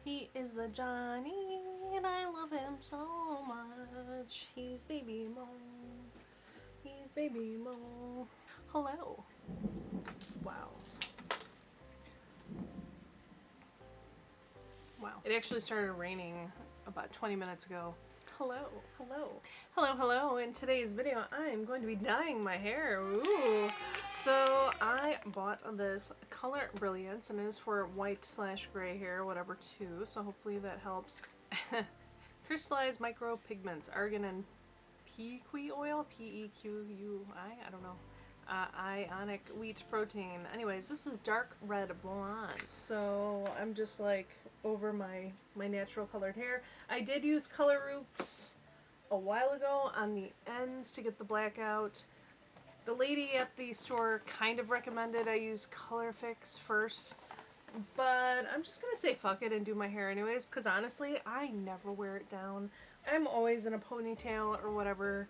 He is the Johnny, and I love him so much. He's baby Mo. He's baby Mo. Hello. Wow. Wow. It actually started raining about 20 minutes ago. Hello. Hello. Hello, hello. In today's video, I'm going to be dyeing my hair. Ooh. So I bought this Color Brilliance, and it is for white/gray hair, whatever, too. So hopefully that helps. Crystallized micropigments, argan and pequi oil, P-E-Q-U-I, I don't know. Ionic wheat protein. Anyways, this is dark red blonde. So I'm just like over my natural colored hair. I did use Color Roups a while ago on the ends to get the black out. The lady at the store kind of recommended I use Color Fix first, but I'm just gonna say fuck it and do my hair anyways, because honestly, I never wear it down. I'm always in a ponytail or whatever.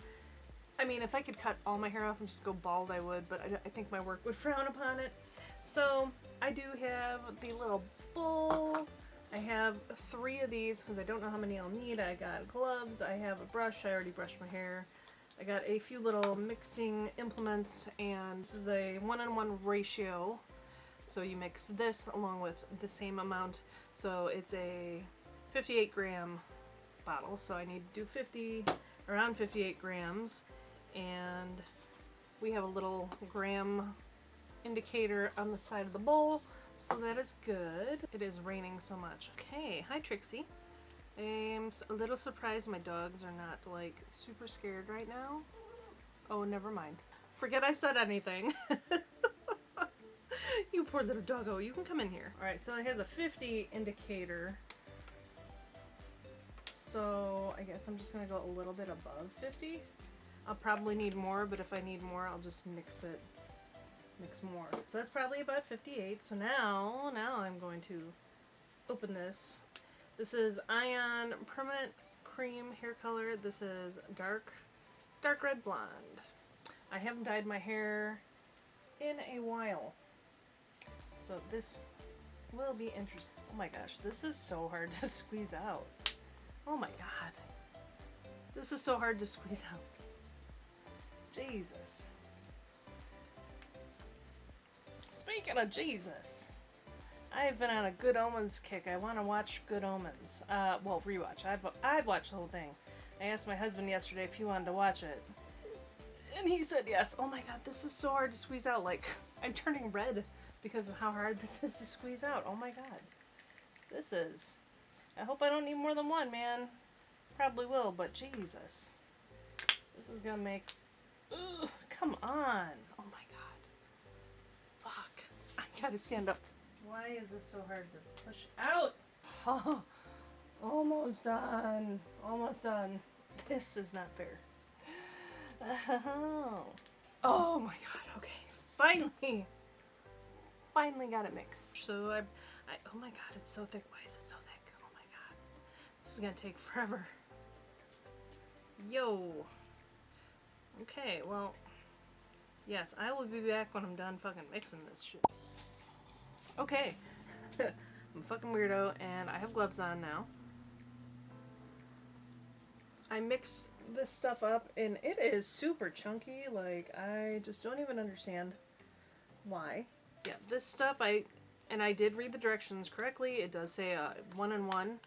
I mean, if I could cut all my hair off and just go bald, I would, but I think my work would frown upon it. So I do have the little bowl. I have 3 of these because I don't know how many I'll need. I got gloves, I have a brush, I already brushed my hair. I got a few little mixing implements, and this is a 1:1 ratio. So you mix this along with the same amount. So it's a 58 gram bottle. So I need to do around 58 grams. And we have a little gram indicator on the side of the bowl. So that is good. It is raining so much. Okay, hi Trixie. I'm a little surprised my dogs are not like super scared right now. Oh, never mind. Forget I said anything. You poor little doggo, you can come in here. Alright, so it has a 50 indicator. So I guess I'm just gonna go a little bit above 50. I'll probably need more, but if I need more, I'll just mix more. So that's probably about 58. So now I'm going to open this. This is Ion Permanent Cream Hair Color. This is dark red blonde. I haven't dyed my hair in a while, so this will be interesting. Oh my gosh, this is so hard to squeeze out. Oh my god. This is so hard to squeeze out. Jesus. Speaking of Jesus, I've been on a Good Omens kick. I want to watch Good Omens. Well, rewatch. I'd watch the whole thing. I asked my husband yesterday if he wanted to watch it, and he said yes. Oh my god, this is so hard to squeeze out. Like, I'm turning red because of how hard this is to squeeze out. Oh my god. This is... I hope I don't need more than one, man. Probably will, but Jesus. This is gonna make... Ugh, come on. Oh my god. Fuck. I gotta stand up. Why is this so hard to push out? Oh, almost done. Almost done. This is not fair. Oh my god, okay. Finally! Finally got it mixed. So oh my god, it's so thick. Why is it so thick? Oh my god. This is gonna take forever. Yo. Okay, well, yes, I will be back when I'm done fucking mixing this shit. Okay. I'm a fucking weirdo, and I have gloves on now. I mix this stuff up, and it is super chunky. Like, I just don't even understand why. Yeah, this stuff, I did read the directions correctly. It does say a 1:1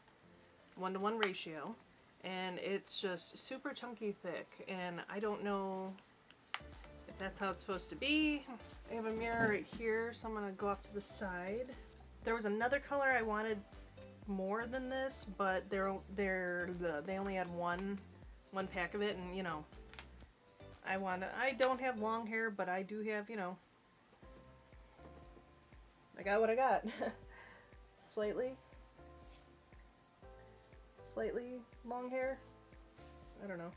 ratio. And it's just super chunky thick, and I don't know if that's how it's supposed to be. I have a mirror right here, so I'm gonna go off to the side. There was another color I wanted more than this, but they only had one pack of it, and you know, I don't have long hair, but I do have, you know, I got what I got. Slightly long hair. I don't know.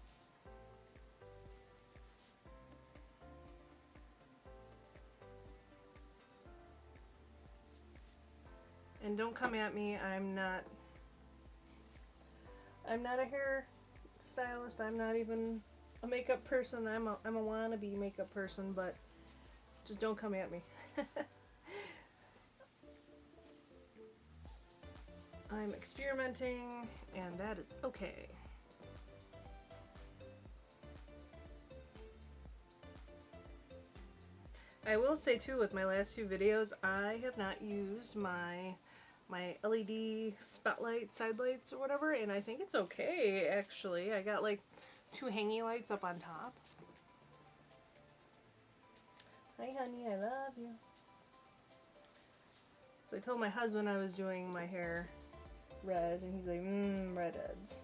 And don't come at me. I'm not a hair stylist. I'm not even a makeup person. I'm a wannabe makeup person, but just don't come at me. I'm I'm experimenting, and that is okay. I will say too, with my last few videos, I have not used my LED spotlight side lights or whatever, and I think it's okay actually. I got like 2 hangy lights up on top. Hi honey, I love you. So I told my husband I was doing my hair red, and he's like, redheads.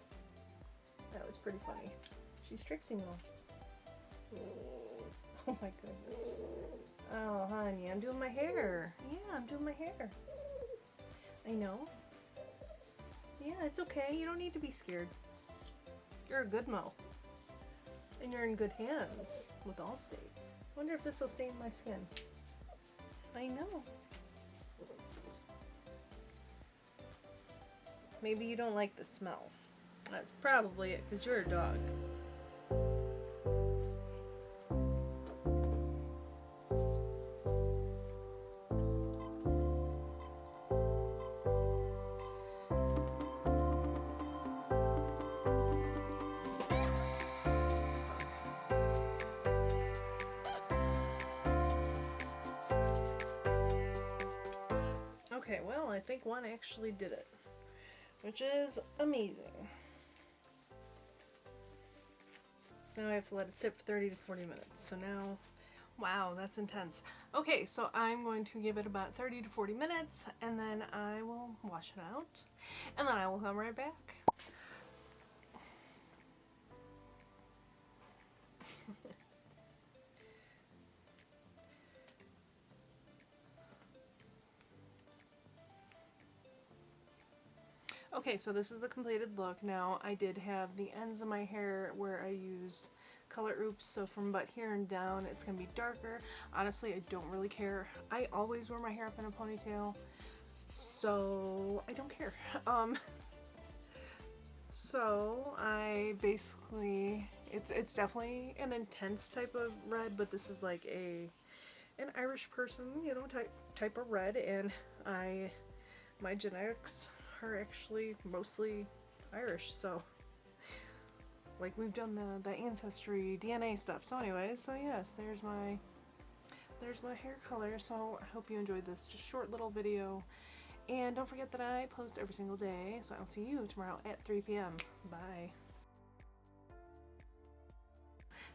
That was pretty funny. She's Trixie now. Oh my goodness. Oh honey, I'm doing my hair. Yeah, I'm doing my hair. I know. Yeah, it's okay. You don't need to be scared. You're a good mo. And you're in good hands with Allstate. Wonder if this will stain my skin. I know. Maybe you don't like the smell. That's probably it, because you're a dog. Okay, well, I think one actually did it, which is amazing. Now I have to let it sit for 30 to 40 minutes. So now, wow, that's intense. Okay, so I'm going to give it about 30 to 40 minutes, and then I will wash it out, and then I will come right back. Okay, so this is the completed look. Now, I did have the ends of my hair where I used color oops, so from about here and down it's going to be darker. Honestly, I don't really care. I always wear my hair up in a ponytail, so I don't care. So I basically, it's definitely an intense type of red, but this is like an Irish person, you know, type of red, and my genetics are actually mostly Irish, so like we've done the ancestry DNA stuff. So anyways, so yes, there's my hair color. So I hope you enjoyed this just short little video, and don't forget that I post every single day, so I'll see you tomorrow at 3 p.m. Bye.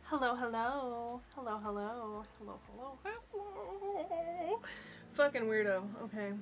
Hello, hello, hello, hello, hello, hello, hello. Fucking weirdo. Okay.